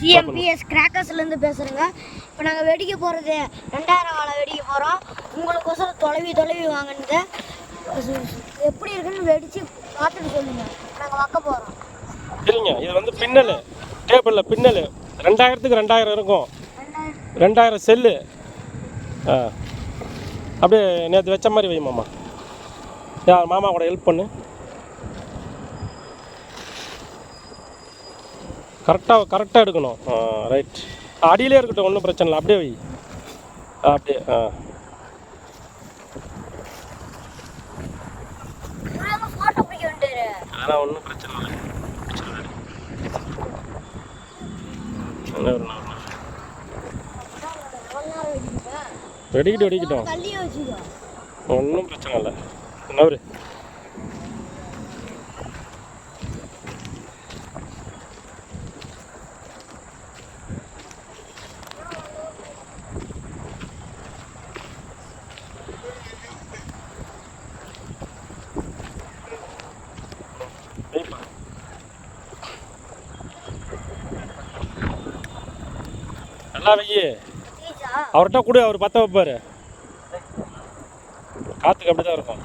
CMBS கிராக்கர்ஸ்லேருந்து பேசுகிறேங்க. இப்போ நாங்கள் வெடிக்க போகிறது 2000 வாழை வெடிக்க போகிறோம். உங்களுக்கோசரம் தொலைவி வாங்கினது எப்படி இருக்குன்னு வெடித்து பார்த்துட்டு சொல்லுங்கள். நாங்கள் வைக்க போகிறோம். சரிங்க. இது வந்து பின்னல் டேபிளில் பின்னல் 2000க்கு 2000 இருக்கும். 2000 செல்லு. அப்படியே நேற்று வச்ச மாதிரி வை மாமா. யார் மாமா கூட ஹெல்ப் பண்ணு. கரெக்டாக எடுக்கணும். ரைட். அடியிலே இருக்கட்டும், ஒன்றும் பிரச்சனை இல்லை. அப்படியே வை. அப்படியே அதெல்லாம் ஒன்றும் பிரச்சனை இல்லை. வெடிக்கட்டும் ஒன்றும் பிரச்சனை இல்லை. நவரு நல்லா வையி. அவர்கிட்ட கூட அவர் பற்ற வைப்பார். காற்றுக்கு அப்படி தான் இருக்கும்.